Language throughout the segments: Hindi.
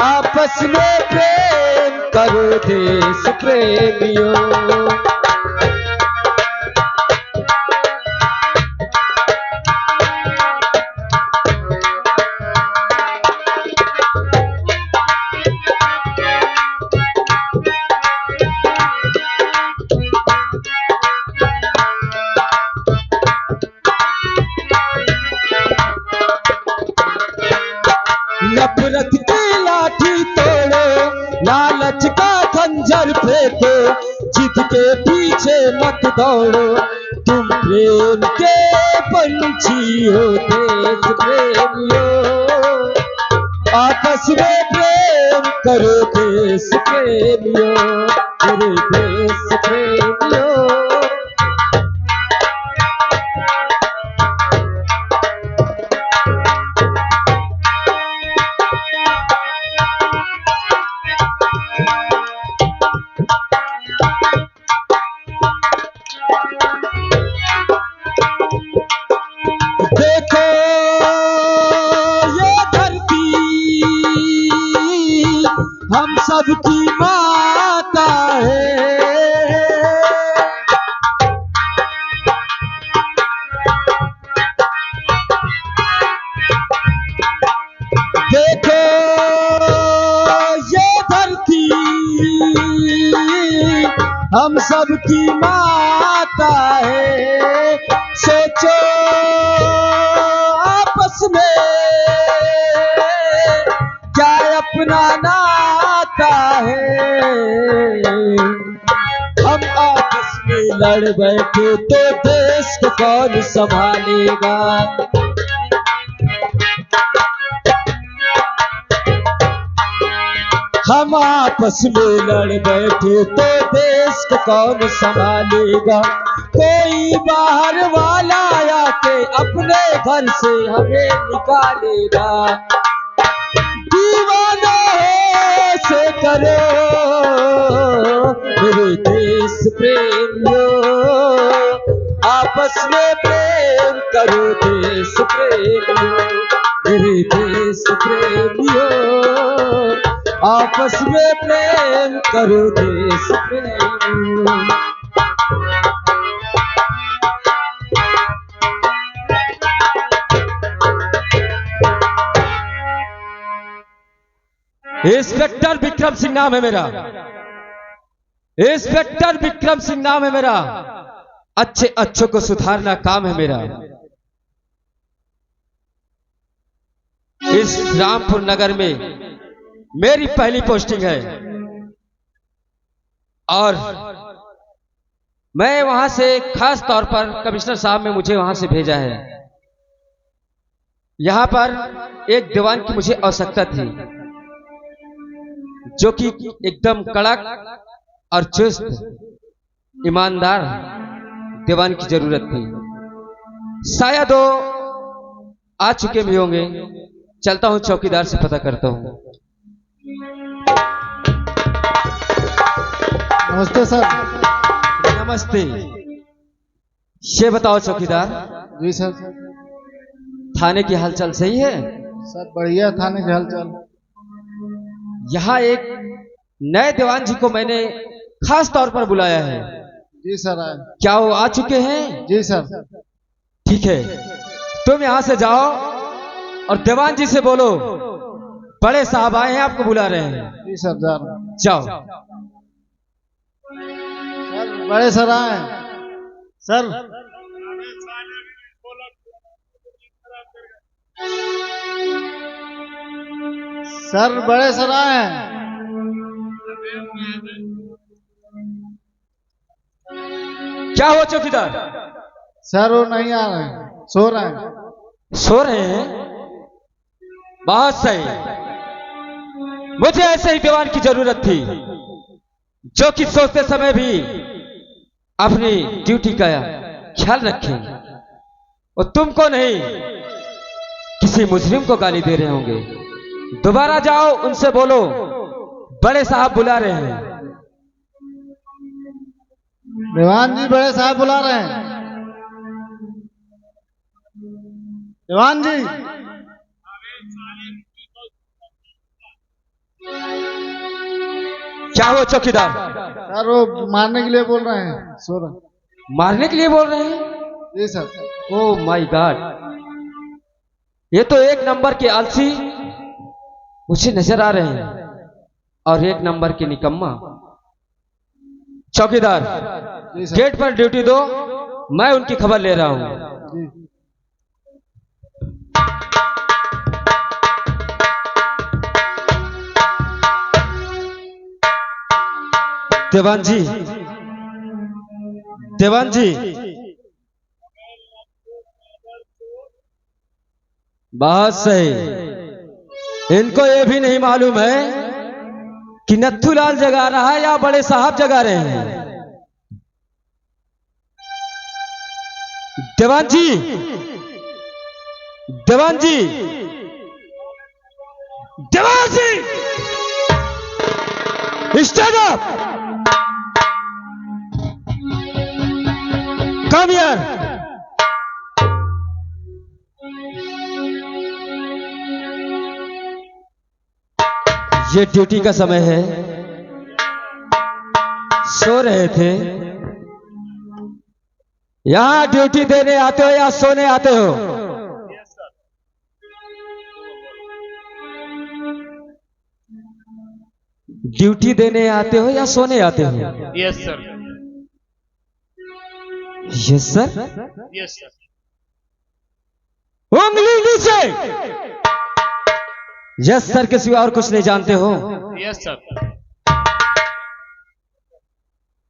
आपस में प्रेम करो देश प्रेमियों। नफरत की लाठी तोड़ो, लालच का खंजर फेंको, जिद के पीछे मत दौड़ो, तुम प्रेम के पंछी हो देश प्रेमियों। आपस में प्रेम करो देश प्रेमियों, मेरे देश प्रेमियों। देखो ये धरती हम सबकी माता है, देखो ये धरती हम सबकी माता है। सोचो आपस में क्या अपना नाता है। हम आपस में लड़ बैठे तो देश को कौन संभालेगा। हम आपस में लड़ बैठे तो देश को कौन संभालेगा। कोई बाहर वाला आके अपने घर से हमें निकालेगा। दीवाना है से करो मेरे देश प्रेमियों, आपस में प्रेम करो देश प्रेमियों, मेरे देश प्रेमियों। आपस में प्रेम करो देश प्रेमियों। इंस्पेक्टर विक्रम सिंह नाम है मेरा, इंस्पेक्टर विक्रम सिंह नाम है मेरा। अच्छे अच्छों को सुधारना काम है मेरा। इस रामपुर नगर में मेरी पहली पोस्टिंग है और मैं वहां से खास तौर पर कमिश्नर साहब ने मुझे वहां से भेजा है। यहां पर एक दीवान की मुझे आवश्यकता थी जो कि एकदम कड़क और चुस्त ईमानदार दीवान की जरूरत थी। शायद वो आ चुके भी होंगे। चलता हूं चौकीदार से पता करता हूं। नमस्ते सर। नमस्ते। ये बताओ चौकीदार। जी सर। थाने की हालचाल सही है? सर बढ़िया थाने की हालचाल। यहाँ एक नए दीवान जी को मैंने खास तौर पर बुलाया है। जी सर आए। क्या वो आ चुके हैं? जी सर। ठीक है, तुम यहाँ से जाओ और दीवान जी से बोलो बड़े साहब आए हैं, आपको बुला रहे हैं। जी सर जा रहे हैं। जाओ। सर बड़े सर आए। सर सर बड़े सर आए हैं। क्या हुआ चौकीदार? सर वो नहीं आ रहे हैं, सो रहे हैं। सो रहे हैं? बहुत सही। मुझे ऐसे ही दीवान की जरूरत थी जो कि सोचते समय भी अपनी ड्यूटी का ख्याल रखें और तुमको नहीं किसी मुजरिम को गाली दे रहे होंगे। दोबारा जाओ, उनसे बोलो बड़े साहब बुला रहे हैं। दीवान जी बड़े साहब बुला रहे हैं। दीवान जी। क्या हुआ चौकीदार? सर वो मारने के लिए बोल रहे हैं सो रहा। मारने के लिए बोल रहे हैं? जी सर। ओह माय गॉड, ये तो एक नंबर के आलसी मुझे नजर आ रहे हैं और एक नंबर के निकम्मा। चौकीदार जी सर। गेट पर ड्यूटी दो, मैं उनकी खबर ले रहा हूं। जी। देवान जी, देवान जी, बहुत सही। इनको ये भी नहीं मालूम है कि नथुलाल जगा रहा है या बड़े साहब जगा रहे हैं। देवान जी, देवान जी, देवान जी, स्टैंड अप, कम हियर। ये ड्यूटी का समय है, सो रहे थे। यहां ड्यूटी देने आते हो या सोने आते हो? ड्यूटी देने आते हो या सोने आते हो? Yes sir. Yes sir. Yes sir. उंगली नीचे। यस सर के सिवा और कुछ नहीं जानते हो? Yes sir.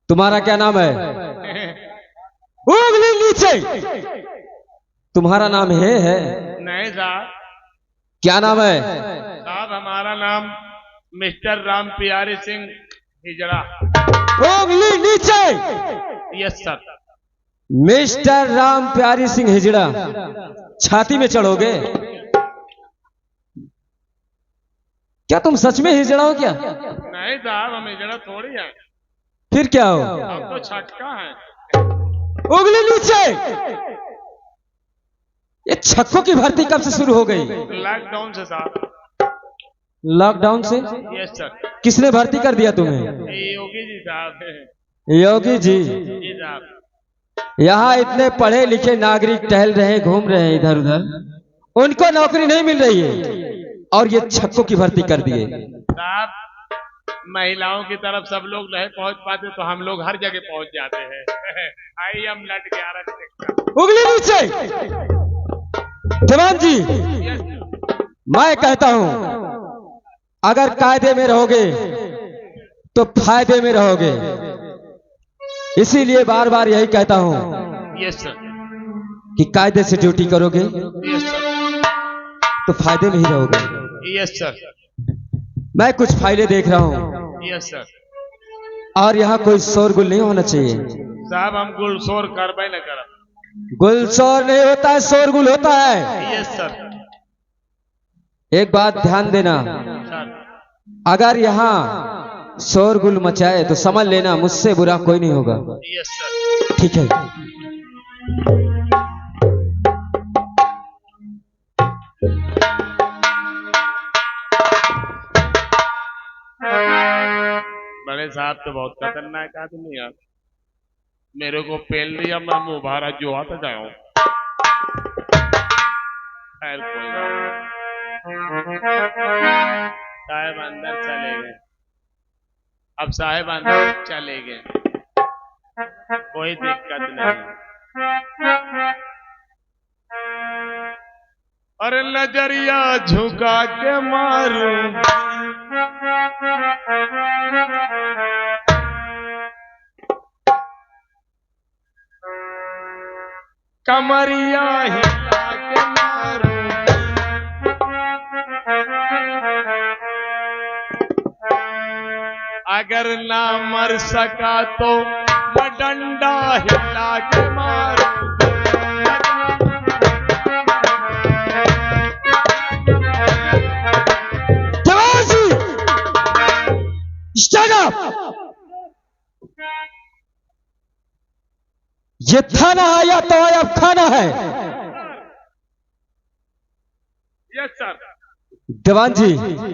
तुम्हारा क्या नाम है? उंगली नीचे। तुम्हारा नाम है? नहीं साहब। क्या नाम है? साहब हमारा नाम मिस्टर राम प्यारे सिंह हिजड़ा। उंगली नीचे। Yes sir. मिस्टर राम प्यारी सिंह हिजड़ा, छाती में चढ़ोगे? क्या तुम सच में हिजड़ा हो क्या? नहीं साहब, हम हिजड़ा थोड़ी हैं। फिर क्या हो? हम तो छटका हैं। उंगली नीचे। ये छक्कों की भर्ती कब से शुरू हो गई? लॉकडाउन से साहब। लॉकडाउन से? Yes sir. किसने भर्ती कर दिया तुम्हें? ये योगी जी साहब हैं। योगी जी। जी साहब। यहाँ इतने पढ़े लिखे नागरिक टहल रहे हैं, घूम रहे हैं इधर उधर, उनको नौकरी नहीं मिल रही है और ये छक्कों की भर्ती कर दिए। साहब महिलाओं की तरफ सब लोग नहीं पहुंच पाते तो हम लोग हर जगह पहुंच जाते हैं। आई एम लट 11 उंगली नीचे। देवान जी, यस मैं कहता हूं अगर कायदे में रहोगे तो फायदे में रहोगे, इसीलिए बार बार यही कहता हूं यस सर। कि कायदे से ड्यूटी करोगे यस सर। तो फायदे में ही रहोगे। Yes sir. मैं कुछ फाइलें देख रहा हूं यस सर। और यहाँ कोई शोरगुल नहीं होना चाहिए। साहब हम गुलशोर करबे न करब। गुलशोर नहीं होता है, शोरगुल होता है। Yes sir. एक बात ध्यान देना, सर अगर यहाँ शोरगुल मचाए तो समझ लेना मुझसे बुरा कोई नहीं होगा। Yes sir. ठीक है? बड़े साहब तो बहुत खतरनाक आदमी है। मेरे को पेल दिया, मैं मुंह भारा जो आता जाऊं। खैर कोई बात नहीं। साहब अंदर चले गए। अब साहब अंदर चले गए, कोई दिक्कत नहीं। अरे नजरिया झुका के मारूं, कमरिया हिला के मारूं, अगर ना मर सका तो मैं डंडा हिला के मारूं। Shut up! ये थाना है या तो अब खाना है? Yes sir. Diwan ji,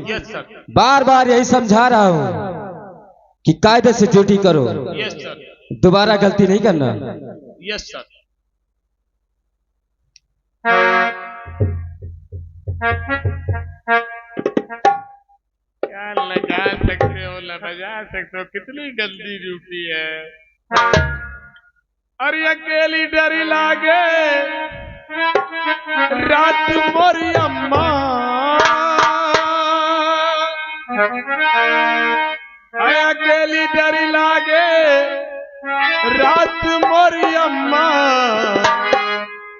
yes sir. बार बार यही समझा रहा हूं कि कायदे से ड्यूटी करो, यस सर। दोबारा गलती नहीं करना। Yes sir. क्या लगा सकते हो, न बजा सकते हो, कितनी गंदी ड्यूटी है। और ये अकेली डरी लागे रात मोरी अम्मा, अरे अकेली डरी लागे रात मोरी अम्मा,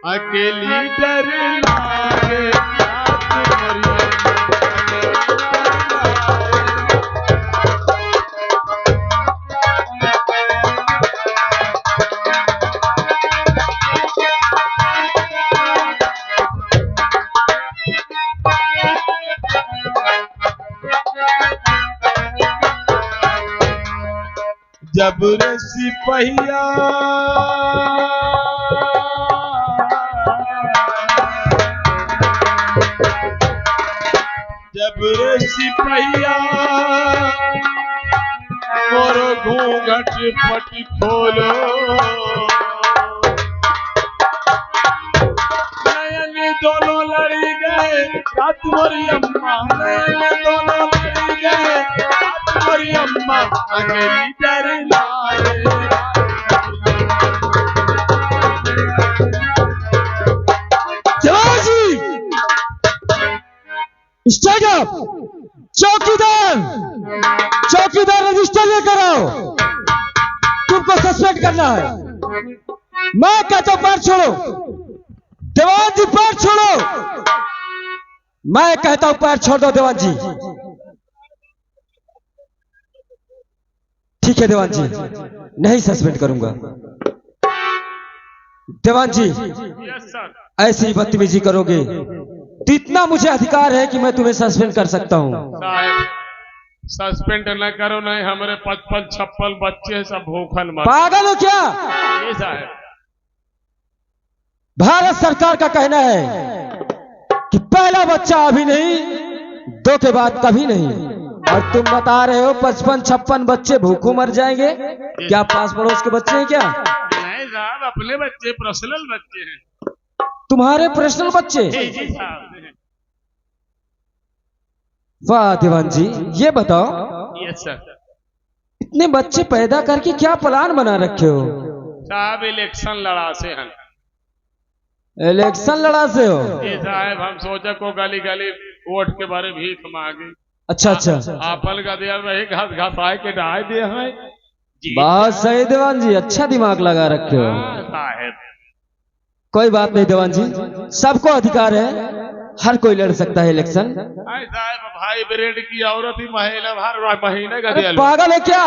अकेली डरी लागे रात मोरी जब रे सिपहिया जब रे सिपहिया मोरो घूंघट पट खोलो, नयन दोनों लड़ी गए रात मोरी अम्मा, नयन दोनों लड़ी गए रात मोरी अम्मा, अकेली डर लागे। जवान जी, स्टैंड अप। चौकीदार, चौकीदार रजिस्टर लेकर आओ, तुमको सस्पेंड करना है। मैं कहता हूं पैर छोड़ो, दीवान जी पैर छोड़ो, मैं कहता हूं पैर छोड़ दो दीवान जी। ठीक है दीवान जी, नहीं सस्पेंड करूंगा। दीवान जी, यस सर। ऐसी ही बदतमीजी करोगे तो इतना मुझे अधिकार है कि मैं तुम्हें सस्पेंड कर सकता हूं। साहब सस्पेंड न करो, नहीं हमारे 55-56 बच्चे सब भूखन मर। पागल हो क्या? ये साहब भारत सरकार का कहना है कि पहला बच्चा अभी नहीं, दो के बाद कभी नहीं, और तुम बता रहे हो 55-56 बच्चे भूखों मर जाएंगे। क्या पास पड़ोस के बच्चे हैं क्या? नहीं साहब, अपने बच्चे पर्सनल बच्चे हैं। तुम्हारे पर्सनल बच्चे? जी साहब। वाह दीवान जी, ये बताओ यस सर। इतने बच्चे पैदा करके क्या प्लान बना रखे हो? साहब इलेक्शन लड़ा से हैं। इलेक्शन लड़ा से हो? जी साहब, हम सोचा को गली गली वोट के बारे भीख मांगे। अच्छा अच्छा, आपल का दिया रहे घास घास आए के डाय दे हैं। जी बहुत सही दीवान जी, अच्छा दिमाग लगा रखे हो। हाँ, साहब। कोई बात नहीं दीवान जी, सबको अधिकार है, हर कोई लड़ सकता है इलेक्शन। आई साहब, भाई ब्रेड की औरत ही महिला हर महीने का अरे दिया लो। पागल है क्या?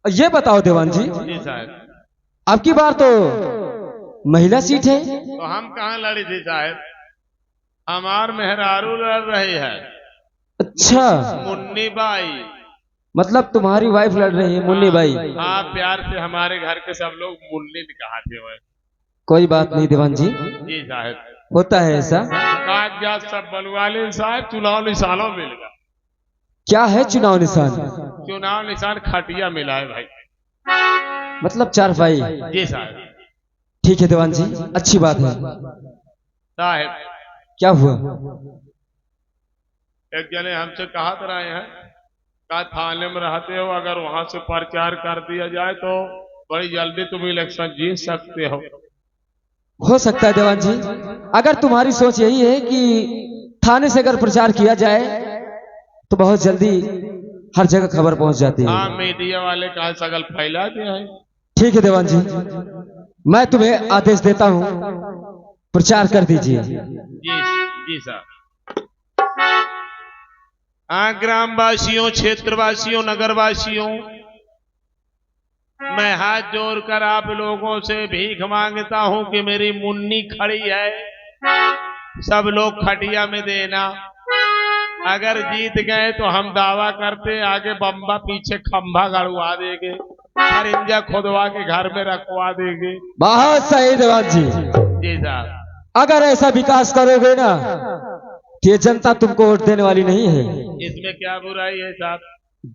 ये बताओ दीवान जी, जी साहब, अब की बार तो महिला सीट है। तो हम कहाँ लड़ी थी साहब? हमार मेहरारू लड़ रही है, अच्छा, मुन्नी बाई। मतलब तुम्हारी वाइफ लड़ रही है, मुन्नी बाई। हाँ, प्यार से हमारे घर के सब लोग मुन्नी कहते हुए। कोई बात नहीं दीवान जी, जी साहब। होता है ऐसा। कागजात सब बनवा ले साहब, चुनाव निशानों मिल गया। क्या है चुनाव निशान? चुनाव निशान खटिया मिला है भाई। मतलब चारपाई? जी साहब। ठीक है दीवान जी, अच्छी बात है। साहब क्या हुआ? एक जने हमसे कहा रहे हैं, कहा थाने में रहते हो, अगर वहां से प्रचार कर दिया जाए तो बड़ी जल्दी तुम इलेक्शन जीत सकते हो सकता है दीवान जी, अगर तुम्हारी सोच यही है कि थाने से अगर प्रचार किया जाए तो बहुत जल्दी हर जगह खबर पहुंच जाती है। हाँ, मीडिया वाले कहा सगल फैला दिया है। ठीक है दीवान जी, मैं तुम्हें आदेश देता हूं, प्रचार कर दीजिए। जी जी साहब। हाँ, ग्रामवासियों, क्षेत्रवासियों, नगरवासियों, मैं हाथ जोड़कर आप लोगों से भीख मांगता हूं कि मेरी मुन्नी खड़ी है, सब लोग खटिया में देना। अगर जीत गए तो हम दावा करते आगे बम्बा पीछे खंभा गड़वा देंगे, खरिंजा खुदवा के घर में रखवा देंगे। बहुत सही दीवान जी, जी साहब। अगर ऐसा विकास करोगे ना ये जनता तुमको वोट देने वाली नहीं है। इसमें क्या बुराई है साहब?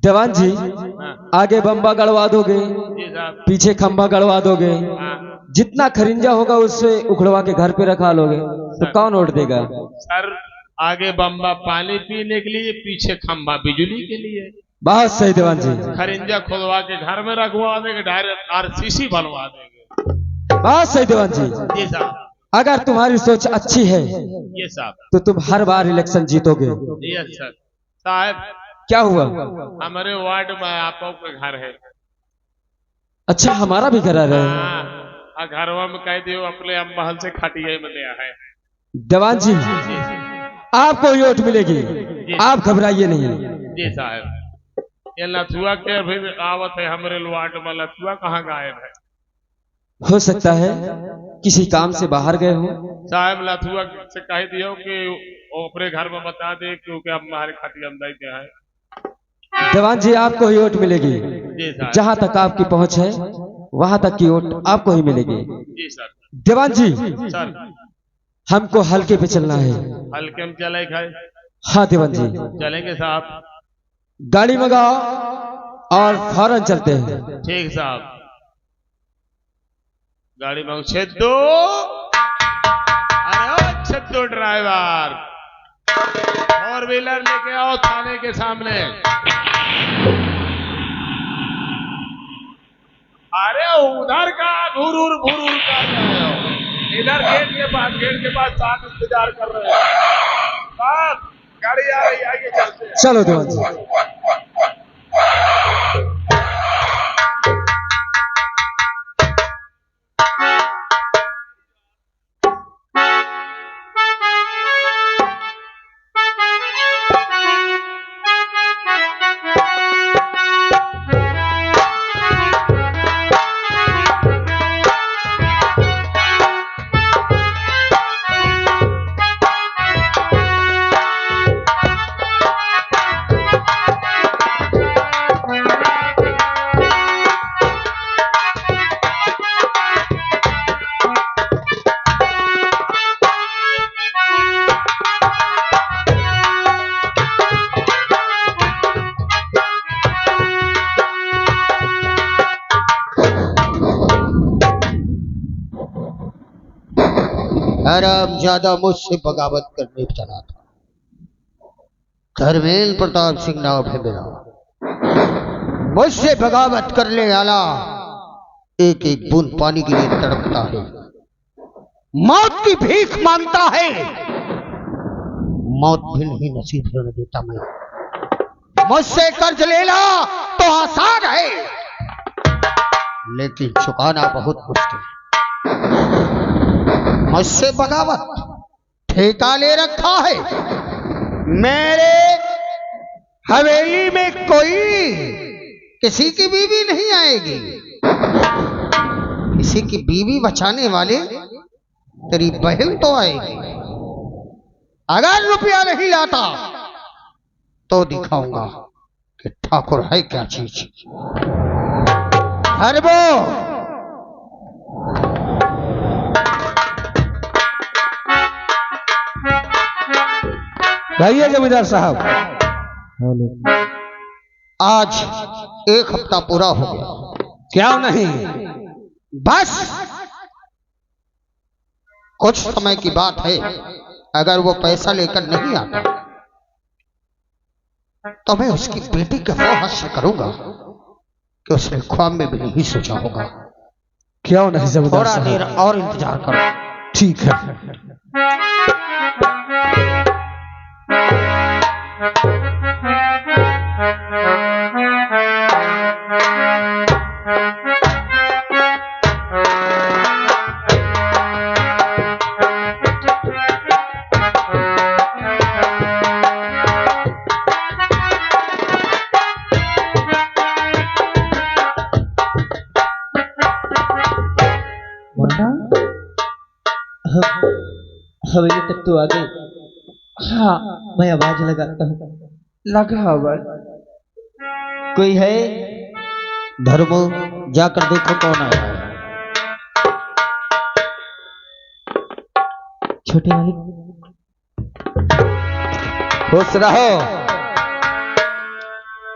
देवान जी, हाँ, आगे बम्बा गड़वा दोगे, जी साहब। पीछे खंबा गड़वा दोगे, हाँ जितना खरिंजा होगा उससे उखड़वा के घर पे रखा लोगे, तो कौन वोट देगा? सर, आगे बम्बा पानी पीने के लिए, पीछे खंबा बिजली के लिए। बहुत सही देवान जी, खरिंजा खुदवा के घर में रखवा देंगे, डायरेक्ट आरसीसी बनवा देंगे। बहुत सही देवान जी। जी साहब। अगर तुम्हारी सोच अच्छी है ये साहब। तो तुम हर बार इलेक्शन जीतोगे। Yes sir. साहब, क्या हुआ? हमारे वार्ड में आपका घर है। अच्छा, हमारा भी घर है। हाँ, घरवा में कह दियो अपने महल से खटिया में ले आए। देवान जी, आपको वोट मिलेगी, आप घबराइए नहीं। जी साहब। ये लथुआ के फिर आवत है हमारे वार्ड में, लथुआ कहाँ गायब है? हो सकता है किसी काम से बाहर गए हो। साहब, लथुआ से कह दियो कि वो अपने घर में बता दे, क्योंकि हम हमारे खटिया में दे के हैं। देवान जी, आपको ही वोट मिलेगी। जी साहब। जहां तक आपकी पहुंच है वहां तक की वोट आपको ही मिलेगी। जी सर। देवान जी, सर, हमको हल्के पे चलना है। हल्के में चले खाए? हाँ देवान जी, चलेंगे साहब। गाड़ी मंगाओ और फौरन चलते हैं। ठीक साहब। गाड़ी में छेदो। अरे ओ छेदो ड्राइवर, फोर व्हीलर लेके आओ थाने के सामने। अरे उधर का भुरूर भुरूर कर रहे हो, इधर गेट के पास साथ इंतजार कर रहे हो। साहब, गाड़ी आ रही है, आगे चलते हैं। चलो देवान जी। हरामजादा मुझसे बगावत करने चला था। धर्मेंद्र प्रताप सिंह नाम है मेरा। मुझसे बगावत करने वाला एक एक बूंद पानी के लिए तड़पता है, मौत की भीख मांगता है। मौत भी नहीं नसीब होने देता मैं। मुझसे कर्ज लेना तो आसान है, लेकिन चुकाना बहुत मुश्किल। मुझसे बगावत ठेका ले रखा है। मेरे हवेली में कोई किसी की बीवी नहीं आएगी। किसी की बीवी बचाने वाले तेरी बहन तो आएगी। अगर रुपया नहीं लाता तो दिखाऊंगा कि ठाकुर है क्या चीज। हरबो, कहिए जमींदार साहब। आज एक हफ्ता पूरा हो गया। क्या नहीं? बस कुछ समय की बात है। अगर वो पैसा लेकर नहीं आता तो मैं उसकी बेटी के फौहश करूंगा कि उसने ख्वाब में भी नहीं सोचा होगा। क्यों नहीं जमींदार थोड़ा साहब? देर और इंतजार करो। ठीक है। हवेली तक तो आ गई। हाँ, मैं आवाज लगाता हूँ। लगा आवाज। कोई है? धर्मो, जाकर देखो कौन आया है। छोटे वाली खुश रहो।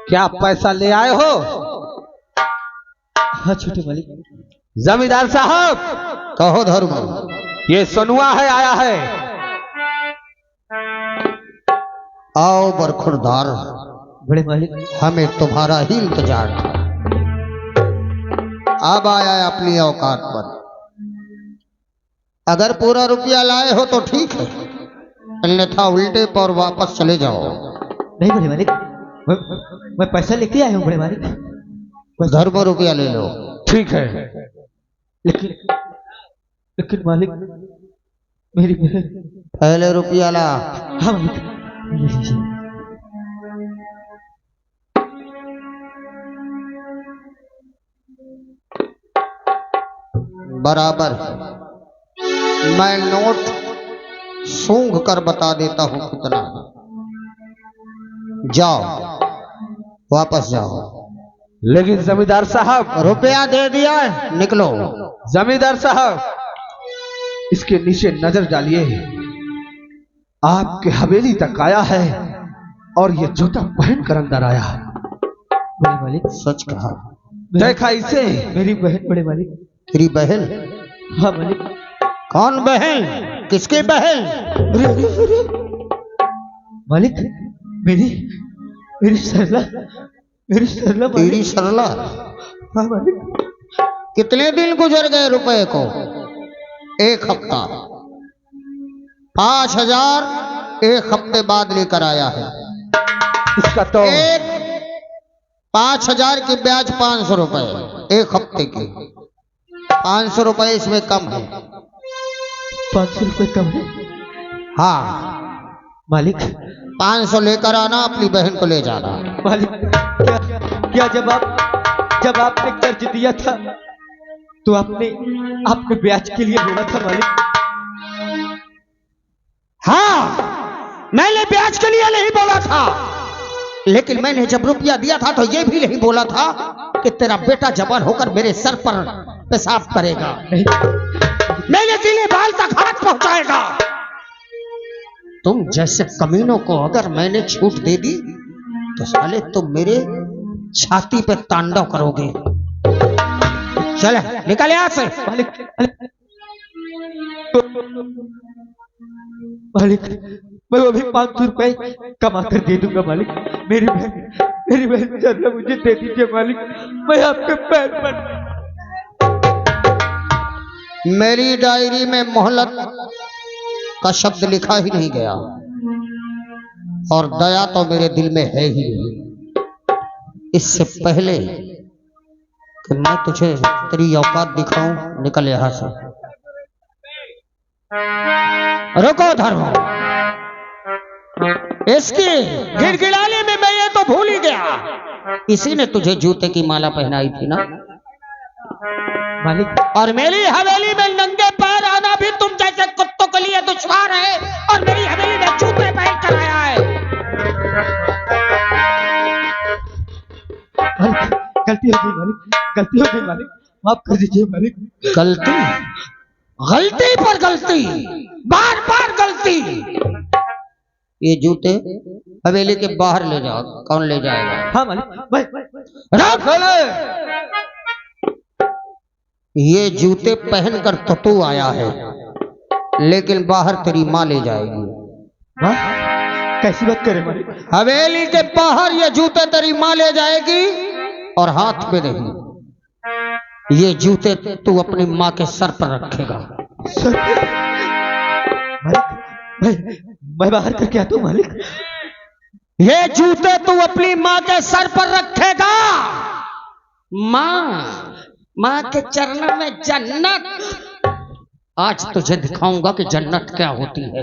क्या पैसा ले आए हो? हाँ छोटे मालिक। जमींदार साहब, कहो धर्म। ये सोनुआ है, आया है। आओ बरखुरदार, बड़े मालिक। हमें तुम्हारा ही इंतजार था। अब आया है अपनी औकात पर। अगर पूरा रुपया लाए हो तो ठीक है, अन्यथा उल्टे पर वापस चले जाओ। नहीं बड़े मालिक, मैं पैसा लेके आया हूँ बड़े मालिक। धर्म रुपया ले लो। ठीक है, लेकिन मालिक मेरी बहन। पहले रुपया ला। हाँ मालिक। बराबर मैं नोट सूंघ कर बता देता हूं कितना। जाओ, वापस जाओ। लेकिन जमींदार साहब। रुपया दे दिया है, निकलो। जमींदार साहब, इसके नीचे नजर डालिए। आपके हवेली तक आया है और ये जूता पहन कर अंदर आया। बड़े मालिक सच कहा। देखा इसे? मेरी बहन बड़े मालिक। तेरी बहन? हाँ मालिक। कौन बहन? किसकी बहन? मालिक मेरी मेरी सरला। मेरी सरला मालिक। तेरी सरला? हाँ मालिक। कितने दिन गुजर गए रुपए को? 1 हफ्ता। 5,000 1 हफ्ते बाद लेकर आया है। इसका तो एक 5,000 की ब्याज 500 रुपए 1 हफ्ते की। 500 रुपए इसमें कम है। 500 रुपए कम है? हाँ मालिक। 500 लेकर आना, अपनी बहन को ले जाना। मालिक क्या जब आपने कर्ज दिया था तो आपने ब्याज के लिए बोला था मालिक? हाँ, मैंने ब्याज के लिए नहीं बोला था, लेकिन मैंने जब रुपया दिया था तो ये भी नहीं बोला था कि तेरा बेटा जवान होकर मेरे सर पर पेशाब करेगा, मेरे गीले बाल तक हाथ पहुंचाएगा। तुम जैसे कमीनों को अगर मैंने छूट दे दी तो साले तुम मेरे छाती पे तांडव करोगे। चले निकल यहां से। मालिक मैं अभी 500 रुपए कमा कर दे दूंगा मालिक। मेरी बहन सरला मुझे दे दीजिए मालिक, मैं आपके पैर पर। मेरी डायरी में मोहलत का शब्द लिखा ही नहीं गया और दया तो मेरे दिल में है ही नहीं। इससे पहले कि मैं तुझे तेरी औकात दिखाऊं, निकल यहां से। रुको धर्म, इसकी गिड़गिड़ाने में मैं ये तो भूल ही गया, इसी ने तुझे जूते की माला पहनाई थी ना मालिक? और मेरी हवेली में नंगे पैर आना भी तुम जैसे कुत्तों के लिए दुश्वार है, और मेरी हवेली में जूते पहन कर आया है। मालिक गलती हो गई मालिक, गलती हो गई मालिक, माफ कर दीजिए मालिक। गलती? गलती पर गलती, बार बार गलती। ये जूते हवेली के बाहर ले जाओ। कौन ले जाएगा? हाँ मालिक। ये जूते पहनकर तो तू आया है, लेकिन बाहर तेरी माँ ले जाएगी। कैसी बात करे मालिक? हवेली के बाहर ये जूते तेरी माँ ले जाएगी और हाथ में नहीं। ये जूते तू अपनी माँ के सर पर रखेगा। मालिक मैं बाहर करके आता हूँ मालिक। ये जूते तू अपनी माँ के सर पर रखेगा। माँ के चरणों में जन्नत। आज तुझे दिखाऊंगा कि जन्नत क्या होती है।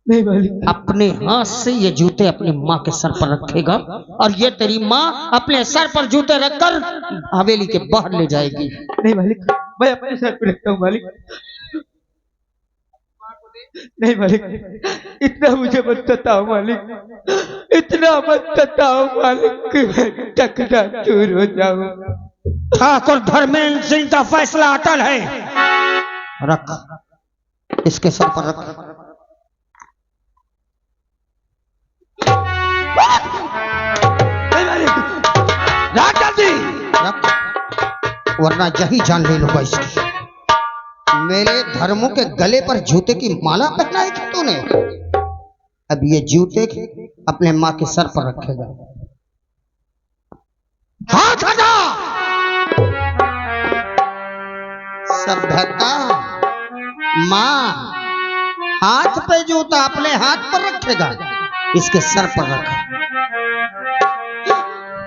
नहीं मालिक। अपने हाथ से ये जूते अपनी माँ के सर पर रखेगा और ये तेरी माँ अपने सर पर जूते रखकर हवेली के बाहर ले जाएगी। नहीं मालिक, मैं अपने सर पे रखता हूँ मालिक। नहीं मालिक, इतना मुझे मत सताओ मालिक, इतना मत सताओ मालिक कि मैं टकरा चूर हो जाऊं। ठाकुर धर्मेंद्र सिंह का फैसला अटल है। रख, इसके सर पर रख। नहीं मालिक, रख जल्दी। रख, वरना यही जान ले लूंगा इसकी। मेरे धर्मों के गले पर जूते की माला पहनाई थी तूने, अब ये जूते अपने माँ के सर पर रखेगा। हाथ हटा। सभ्यता, माँ हाथ पे जूता अपने हाथ पर रखेगा, इसके सर पर रख।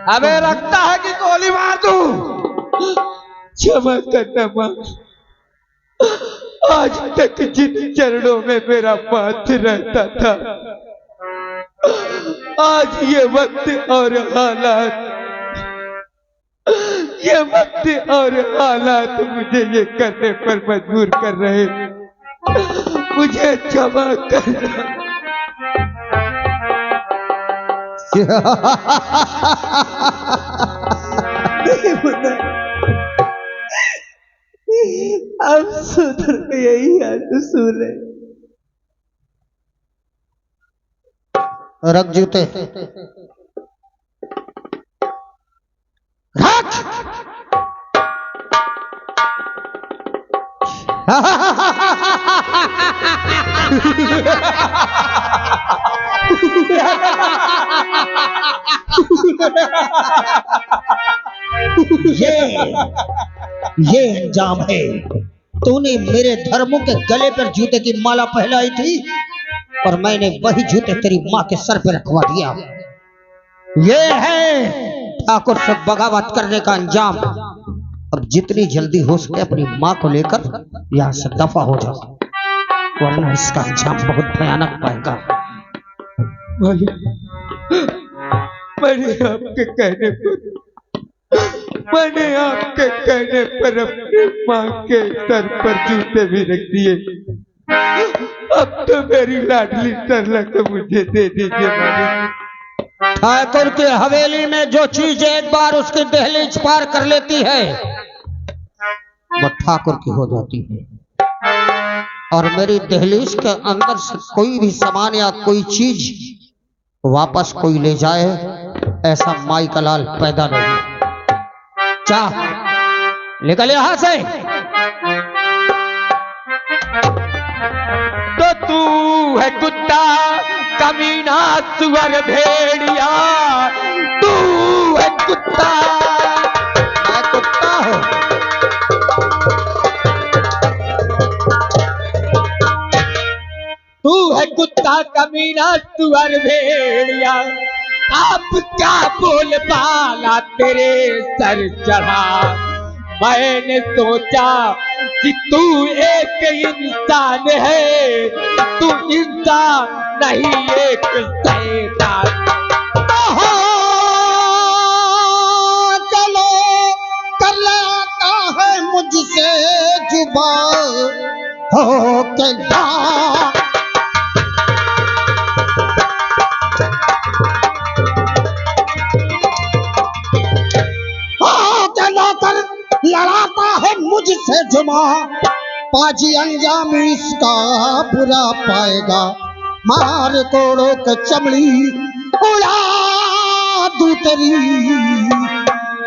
अबे रखता है कि गोली मार दूं? क्षमा करना माँ, आज तक जिन चरणों में मेरा माथ रहता था, आज ये वक्त और हालात, ये वक्त और हालात मुझे ये करने पर मजबूर कर रहे। मुझे क्षमा करना। अब सुधर के यही हाथ सुन रहे। रख जूते, रख। ये अंजाम है। तूने मेरे धर्मों के गले पर जूते की माला पहनाई थी और मैंने वही जूते तेरी माँ के सर पे रखवा दिया। ये है ठाकुर से बगावत करने का अंजाम। अब जितनी जल्दी हो सके अपनी माँ को लेकर यहाँ से दफा हो जा, वरना इसका अंजाम बहुत भयानक पाएगा। मालिक, मैंने आपके कहने पर अपनी माँ के सर पर जूते भी रख दिए। अब तो मेरी लाडली सरला को मुझे दे दीजिए मालिक। ठाकुर की हवेली में जो चीज एक बार उसकी दहलीज पार कर लेती है वो ठाकुर की हो जाती है। और मेरी दहलीज के अंदर से कोई भी सामान या कोई चीज वापस कोई ले जाए, ऐसा माई का लाल पैदा नहीं। जा निकल यहां से। तो तू है कुत्ता, कमीना, सुअर, भेड़िया, तू है कुत्ता। मैं कुत्ता हूं। तू है कुत्ता, कमीना, सुअर, भेड़िया, आप क्या बोल बाला तेरे सर चढ़ा। मैंने सोचा कि तू एक इंसान है, तू इंसान नहीं एक शैतान। चलो कर लाता है मुझसे जुबान हो के ला। लड़ाता है मुझसे जुमा, पाजी अंजाम इसका बुरा पाएगा। मार कोड़ों के चमड़ी उड़ा दूं तेरी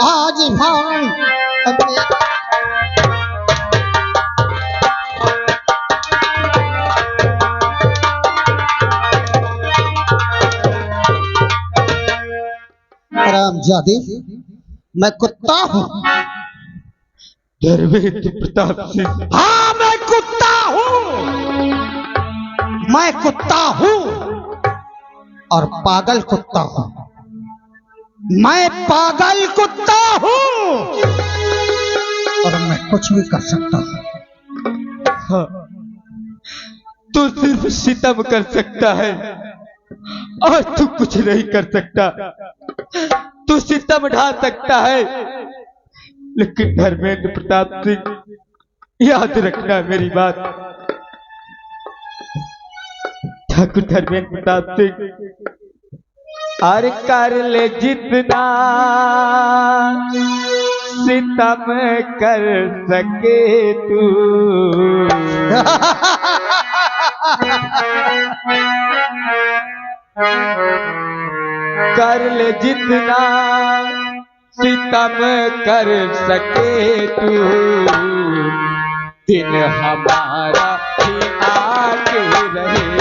आज भान। रामजादी, मैं कुत्ता हूं। धर्मेंद्र प्रताप सिंह। हाँ मैं कुत्ता हूं, मैं कुत्ता हूं और पागल कुत्ता हूं। मैं पागल कुत्ता हूं और मैं कुछ भी कर सकता हूं। हाँ, तू सिर्फ सितम कर सकता है और तू कुछ नहीं कर सकता। तू सितम ढा सकता है, लेकिन धर्मेंद्र प्रताप सिंह याद रखना मेरी बात। ठाकुर धर्मेंद्र प्रताप सिंह, और कर ले जितना सितम कर सके तू। कर ले जितना सितम कर सके तू, दिन हमारा ही आके रहे।